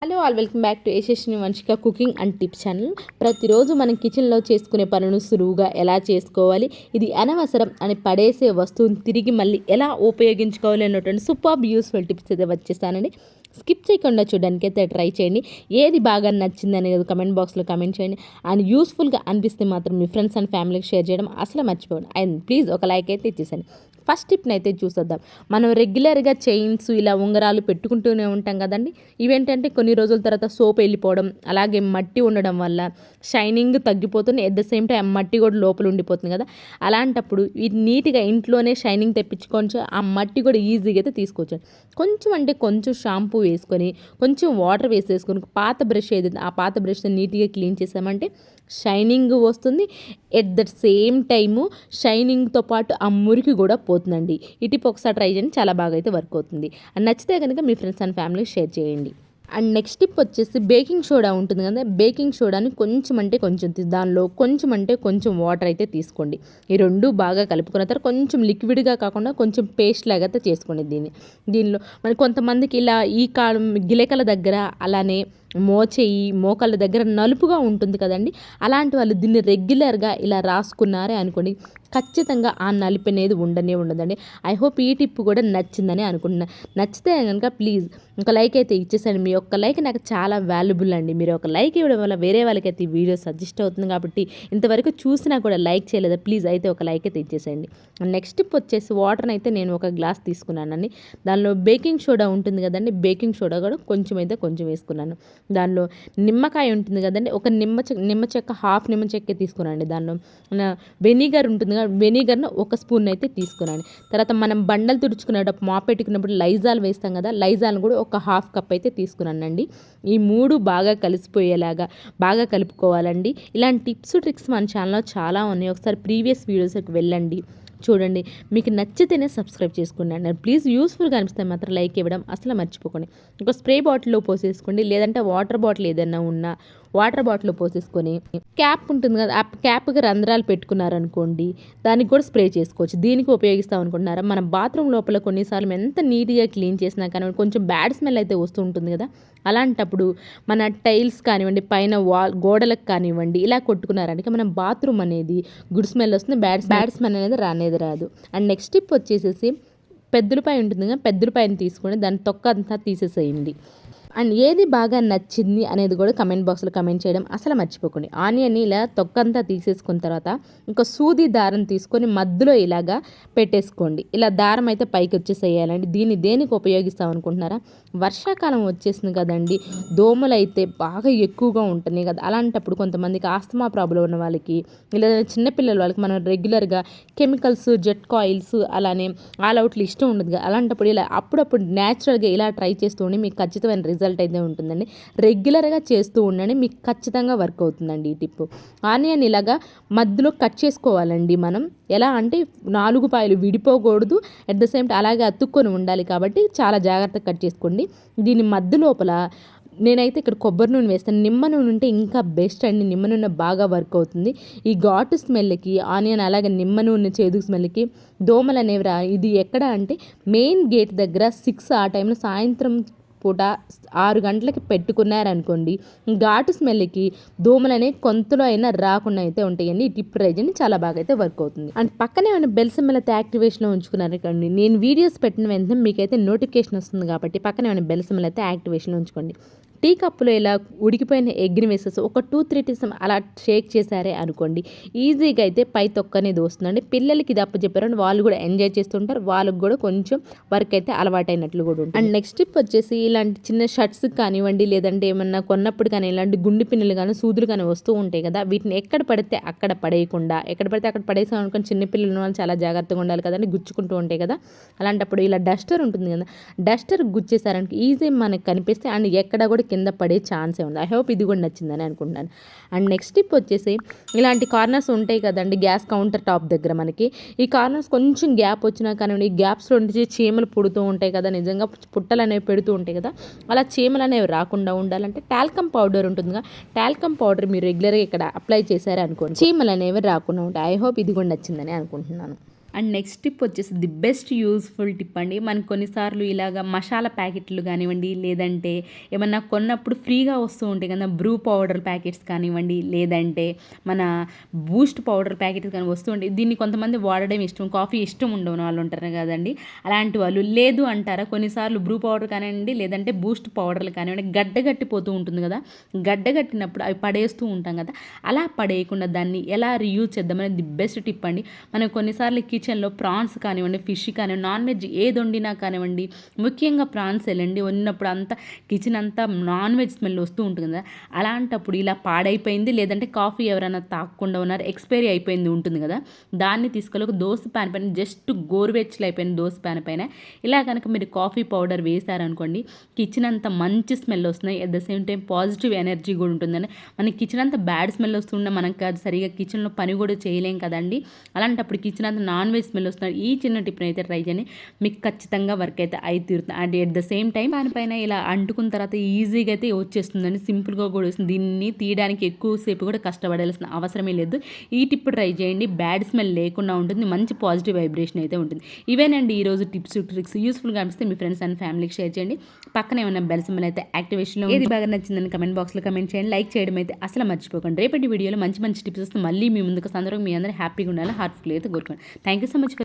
Hello all welcome back to SSSvini&Vanshika cooking and tips channel. ప్రతిరోజు మనం కిచెన్లో చేసుకునే పనులను సులువుగా ఎలా చేసుకోవాలి, ఇది అనవసరం అని పడేసే వస్తువుని తిరిగి మళ్ళీ ఎలా ఉపయోగించుకోవాలి అన్నటువంటి సూపర్బ్ యూస్ఫుల్ టిప్స్ అయితే వచ్చేస్తానండి. స్కిప్ చేయకుండా చూడడానికి అయితే ట్రై చేయండి. ఏది బాగా నచ్చింది అనేది కమెంట్ బాక్స్లో కమెంట్ చేయండి. అండ్ యూస్ఫుల్గా అనిపిస్తే మాత్రం మీ ఫ్రెండ్స్ అండ్ ఫ్యామిలీకి షేర్ చేయడం అసలు మర్చిపోండి. అండ్ ప్లీజ్ ఒక లైక్ అయితే ఇచ్చేసాను. ఫస్ట్ టిప్ని అయితే చూసేద్దాం. మనం రెగ్యులర్గా చైన్స్ ఇలా ఉంగరాలు పెట్టుకుంటూనే ఉంటాం కదండి. ఇవేంటంటే కొన్ని రోజుల తర్వాత సోప్ వెళ్ళిపోవడం, అలాగే మట్టి ఉండడం వల్ల షైనింగ్ తగ్గిపోతుంది. ఎట్ ద సేమ్ టైం మట్టి కూడా లోపల ఉండిపోతుంది కదా. అలాంటప్పుడు ఇది నీట్గా ఇంట్లోనే షైనింగ్ తెప్పించుకోవచ్చు. ఆ మట్టి కూడా ఈజీగా అయితే తీసుకోవచ్చు. కొంచెం అంటే కొంచెం షాంపూ వేసుకొని, కొంచెం వాటర్ వేసేసుకొని, పాత బ్రష్ ఏదైతే ఆ పాత బ్రష్తో నీట్గా క్లీన్ చేసామంటే షైనింగ్ వస్తుంది. ఎట్ ద సేమ్ టైము షైనింగ్తో పాటు ఆ మురికి కూడా పోతుందండి. ఈ టిప్ ఒకసారి ట్రై చేయండి, చాలా బాగా అయితే వర్క్ అవుతుంది. అండ్ నచ్చితే కనుక మీ ఫ్రెండ్స్ అండ్ ఫ్యామిలీకి షేర్ చేయండి. అండ్ నెక్స్ట్ టిప్ వచ్చేసి బేకింగ్ సోడా ఉంటుంది కదా. బేకింగ్ సోడాని కొంచెం అంటే కొంచెం దానిలో కొంచెం అంటే కొంచెం వాటర్ అయితే తీసుకోండి. ఈ రెండు బాగా కలుపుకున్న తర్వాత కొంచెం లిక్విడ్గా కాకుండా కొంచెం పేస్ట్ లాగా అయితే చేసుకోండి. దీనిలో మరి కొంతమందికి ఇలా ఈ కాలం గిలకల దగ్గర, అలానే మోకాళ్ళ దగ్గర నలుపుగా ఉంటుంది కదండి. అలాంటి వాళ్ళు దీన్ని రెగ్యులర్గా ఇలా రాసుకున్నారే అనుకోండి, ఖచ్చితంగా ఆ నలుపు అనేది ఉండదండి. ఐ హోప్ ఈ టిప్ కూడా నచ్చిందని అనుకుంటున్నాను. నచ్చితే కనుక ప్లీజ్ ఒక లైక్ అయితే ఇచ్చేసాను. మీ ఒక్క లైక్ నాకు చాలా వాల్యుబుల్ అండి. మీరు ఒక లైక్ ఇవ్వడం వల్ల వేరే వాళ్ళకైతే ఈ వీడియో సజెస్ట్ అవుతుంది కాబట్టి, ఇంతవరకు చూసినా కూడా లైక్ చేయలేదా, ప్లీజ్ అయితే ఒక లైక్ అయితే ఇచ్చేసేయండి. నెక్స్ట్ టిప్ వచ్చేసి వాటర్ని అయితే నేను ఒక గ్లాస్ తీసుకున్నానండి. దానిలో బేకింగ్ సోడా ఉంటుంది కదండి. బేకింగ్ సోడా కూడా కొంచెం వేసుకున్నాను. దానిలో నిమ్మకాయ ఉంటుంది కదండి. ఒక నిమ్మ చెక్క హాఫ్ నిమ్మ చెక్క తీసుకున్నాండి. దానిలో వెనిగర్ ఉంటుంది కదా, వెనిగర్ను ఒక స్పూన్ అయితే తీసుకున్నాను. తర్వాత మనం బండలు తుడుచుకునేటప్పుడు మాప్ పెట్టుకున్నప్పుడు లైజాల్ వేస్తాం కదా, లైజాల్ని కూడా ఒక హాఫ్ కప్ అయితే తీసుకున్నానండి. ఈ మూడు బాగా కలిసిపోయేలాగా బాగా కలుపుకోవాలండి. ఇలాంటి టిప్స్ ట్రిక్స్ మన ఛానల్లో చాలా ఉన్నాయి. ఒకసారి ప్రీవియస్ వీడియోస్కి వెళ్ళండి, చూడండి. మీకు నచ్చితేనే సబ్స్క్రైబ్ చేసుకోండి. ప్లీజ్ యూస్ఫుల్గా అనిపిస్తే మాత్రం లైక్ ఇవ్వడం అసలు మర్చిపోకండి. ఒక స్ప్రే బాటిల్లో పోసేసుకోండి, లేదంటే వాటర్ బాటిల్ ఏదైనా ఉన్నా వాటర్ బాటిల్లో పోసేసుకొని క్యాప్ ఉంటుంది కదా, ఆ క్యాప్కి రంధ్రాలు పెట్టుకున్నారనుకోండి, దానికి కూడా స్ప్రే చేసుకోవచ్చు. దీనికి ఉపయోగిస్తాం అనుకుంటున్నారా? మన బాత్రూమ్ లోపల కొన్నిసార్లు ఎంత నీట్గా క్లీన్ చేసినా కానీ కొంచెం బ్యాడ్ స్మెల్ అయితే వస్తూ ఉంటుంది కదా. అలాంటప్పుడు మన టైల్స్ కానివ్వండి, పైన గోడలకు కానివ్వండి, ఇలా కొట్టుకున్నారంటే మన బాత్రూమ్ అనేది గుడ్ స్మెల్ వస్తుంది, బ్యాడ్ స్మెల్ అనేది రాదు. అండ్ నెక్స్ట్ టిప్ వచ్చేసేసి పెద్దలపాయ ఉంటుంది కదా, పెద్దలపాయని తీసుకొని దాని తొక్క అంతా తీసేసేయండి. అండ్ ఏది బాగా నచ్చింది అనేది కూడా కమెంట్ బాక్స్లో కమెంట్ చేయడం అసలు మర్చిపోకండి. ఆనియన్ని ఇలా తొక్కంతా తీసేసుకున్న తర్వాత ఇంకా సూది దారం తీసుకొని మధ్యలో ఇలాగా పెట్టేసుకోండి. ఇలా దారం అయితే పైకి వచ్చేసేయాలండి. దీన్ని దేనికి ఉపయోగిస్తాం అనుకుంటున్నారా? వర్షాకాలం వచ్చేసింది కదండి, దోమలు అయితే బాగా ఎక్కువగా ఉంటున్నాయి కదా. అలాంటప్పుడు కొంతమందికి ఆస్తమా ప్రాబ్లం ఉన్న వాళ్ళకి, లేదా చిన్నపిల్లల వాళ్ళకి మనం రెగ్యులర్గా కెమికల్స్, జెట్ కాయిల్స్, అలానే ఆల్ అవుట్లు ఇష్టం ఉండదు కదా. అలాంటప్పుడు ఇలా అప్పుడప్పుడు న్యాచురల్గా ఇలా ట్రై చేస్తూ ఉండి మీకు ఖచ్చితమైన రిజల్ట్ అయితే ఉంటుందండి. రెగ్యులర్గా చేస్తూ ఉండండి, మీకు ఖచ్చితంగా వర్క్ అవుతుందండి ఈ టిప్. ఆనియన్ ఇలాగా మధ్యలో కట్ చేసుకోవాలండి. మనం ఎలా అంటే 4 పాయలు విడిపోకూడదు, అట్ ద సేమ్ టైం అలాగే అతుక్కొని ఉండాలి కాబట్టి చాలా జాగ్రత్తగా కట్ చేసుకోండి. దీని మధ్య లోపల నేనైతే ఇక్కడ కొబ్బరి నూనె వేస్తాను. నిమ్మ నూనె ఉంటే ఇంకా బెస్ట్ అండి. నిమ్మ నూనె బాగా వర్క్ అవుతుంది. ఈ ఘాటు స్మెల్కి ఆనియన్ అలాగే నిమ్మ నూనె చేదు స్మెల్కి దోమలు అనేవి ఇది ఎక్కడ అంటే మెయిన్ గేట్ దగ్గర 6 ఆ టైంలో సాయంత్రం పూట 6 గంటలకి పెట్టుకున్నారనుకోండి, ఘాటు స్మెల్కి దోమలు అనేవి కొంతలో అయినా రాకుండా అయితే ఉంటాయండి. ఈ టిప్ ట్రై చేయండి, చాలా బాగా అయితే వర్క్ అవుతుంది. అండ్ పక్కనే ఉన్న బెల్ సింబల్ అయితే యాక్టివేషన్లో ఉంచుకున్నారనుకోండి, నేను వీడియోస్ పెట్టిన వెంటనే మీకైతే నోటిఫికేషన్ వస్తుంది కాబట్టి పక్కనే ఉన్న బెల్ సింబల్ అయితే యాక్టివేషన్లో ఉంచుకోండి. టీ కప్పులో ఇలా ఉడికిపోయిన ఎగ్ని వేసేసి ఒక 2-3 టీస్ అలా షేక్ చేశారే అనుకోండి, ఈజీగా అయితే పై తొక్క అనేది వస్తుందండి. పిల్లలకి ఇది అప్పచెప్పారంటే వాళ్ళు కూడా ఎంజాయ్ చేస్తుంటారు, వాళ్ళకి కూడా కొంచెం వర్క్ అయితే అలవాటైనట్లు కూడా ఉంటుంది. అండ్ నెక్స్ట్ టిప్ వచ్చేసి ఇలాంటి చిన్న షర్ట్స్ కానివ్వండి, లేదంటే ఏమన్నా కొన్నప్పుడు కానీ ఇలాంటి గుండు పిన్నులు కానీ సూదులు కానీ వస్తూ ఉంటాయి కదా, వీటిని ఎక్కడ పడితే అక్కడ పడేయకుండా, ఎక్కడ పడితే అక్కడ పడేసాం అనుకోని చిన్నపిల్లలు ఉన్న వాళ్ళు చాలా జాగ్రత్తగా ఉండాలి కదండి, గుచ్చుకుంటూ ఉంటాయి కదా. అలాంటప్పుడు ఇలా డస్టర్ ఉంటుంది కదా, డస్టర్ గుచ్చేసారనుకో ఈజీ మనకు కనిపిస్తే అండ్ ఎక్కడ కూడా కింద పడే ఛాన్సే ఉంది. ఐ హోప్ ఇది కూడా నచ్చిందని అనుకుంటున్నాను. అండ్ నెక్స్ట్ టిప్ వచ్చేసి ఇలాంటి కార్నర్స్ ఉంటాయి కదండి గ్యాస్ కౌంటర్ టాప్ దగ్గర, మనకి ఈ కార్నర్స్ కొంచెం గ్యాప్ వచ్చినా కానీ ఈ గ్యాప్స్లో నుంచి చీమలు పుడుతూ ఉంటాయి కదా, నిజంగా పుట్టలు అనేవి పెడుతూ ఉంటాయి కదా. అలా చీమలు అనేవి రాకుండా ఉండాలంటే టాల్కమ్ పౌడర్ ఉంటుందిగా, టాల్కమ్ పౌడర్ మీరు రెగ్యులర్గా ఇక్కడ అప్లై చేశారే అనుకోండి, చీమలు అనేవి రాకుండా ఉంటాయి. ఐ హోప్ ఇది కూడా నచ్చిందని అనుకుంటున్నాను. అండ్ నెక్స్ట్ టిప్ వచ్చేసి ది బెస్ట్ యూస్ఫుల్ టిప్ అండి. మనకు కొన్నిసార్లు ఇలాగ మసాలా ప్యాకెట్లు కానివ్వండి, లేదంటే ఏమన్నా కొన్నప్పుడు ఫ్రీగా వస్తూ ఉంటాయి కదా, బ్రూ పౌడర్ ప్యాకెట్స్ కానివ్వండి, లేదంటే మన బూస్ట్ పౌడర్ ప్యాకెట్స్ కానీ వస్తూ ఉంటాయి. దీన్ని కొంతమంది వాడడం ఇష్టం, కాఫీ ఇష్టం ఉండని వాళ్ళు ఉంటారు కదండి. అలాంటి వాళ్ళు లేదు అంటారా, కొన్నిసార్లు బ్రూ పౌడర్ కానివ్వండి, లేదంటే బూస్ట్ పౌడర్లు కానివ్వండి గడ్డగట్టిపోతూ ఉంటుంది కదా, గడ్డగట్టినప్పుడు అవి పడేస్తూ ఉంటాం కదా, అలా పడేయకుండా దాన్ని ఎలా రీయూజ్ చేద్దామనేది ది బెస్ట్ టిప్ అండి. మనం కొన్నిసార్లు కిచెన్లో ప్రాన్స్ కానివ్వండి, ఫిష్ కానివ్వండి, నాన్ వెజ్ ఏది వండినా కానివ్వండి, ముఖ్యంగా ప్రాన్స్ వెళ్ళండి వండినప్పుడు అంతా కిచెన్ అంతా నాన్ వెజ్ స్మెల్ వస్తూ ఉంటుంది కదా, అలాంటప్పుడు ఇలా పాడైపోయింది లేదంటే కాఫీ ఎవరైనా తాగకుండా ఉన్నారు, ఎక్స్పైరీ అయిపోయింది ఉంటుంది కదా, దాన్ని తీసుకెళ్ళి ఒక దోశ ప్యాన్ పైన జస్ట్ గోరువెచ్చలు అయిపోయిన దోశ ప్యాన్ పైన ఇలా కనుక మీరు కాఫీ పౌడర్ వేశారనుకోండి, కిచెన్ అంతా మంచి స్మెల్ వస్తున్నాయి, at the same time positive energy కూడా ఉంటుందని. మన కిచెన్ అంతా బ్యాడ్ స్మెల్ వస్తుండే మనం కాదు సరిగా కిచెన్లో పని కూడా చేయలేం కదండి, అలాంటప్పుడు కిచెన్ అంతా నాన్ వెజ్ స్మెల్ వస్తున్నారు. ఈ చిన్న టిప్ని అయితే ట్రై చేయండి, మీకు ఖచ్చితంగా వర్క్ అయితే తీరుతుంది. And at the same time దానిపైన ఇలా అంటుకున్న తర్వాత ఈజీగా అయితే వచ్చేస్తుందండి, సింపుల్గా కూడా వస్తుంది. దీన్ని తీయడానికి ఎక్కువసేపు కూడా కష్టపడాల్సిన అవసరమే లేదు. ఈ టిప్ ట్రై చేయండి, బ్యాడ్ స్మెల్ లేకుండా ఉంటుంది, మంచి పాజిటివ్ వైబ్రేషన్ అయితే ఉంటుంది. ఇవేనండి ఈరోజు టిప్స్ ట్రిక్స్. యూస్ఫుల్గా అనిపిస్తే మీ ఫ్రెండ్స్ అండ్ ఫ్యామిలీకి షేర్ చేయండి. పక్కన ఏమైనా బెల్ సింబల్ అయితే యాక్టివేషన్లో ఏది బాగా నచ్చిందని కమెంట్ బాక్స్లో కమెంట్ చేయండి. లైక్ చేయడం అయితే అసలు మర్చిపోకండి. రేపటి వీడియోలో మంచి మంచి టిప్స్ వస్తే మళ్ళీ మీ ముందుకు సందర్భంగా మీ అందరూ హ్యాపీగా ఉండాలి, హార్ట్ఫుల్ అయితే కోరుకోండి. Thank you so much.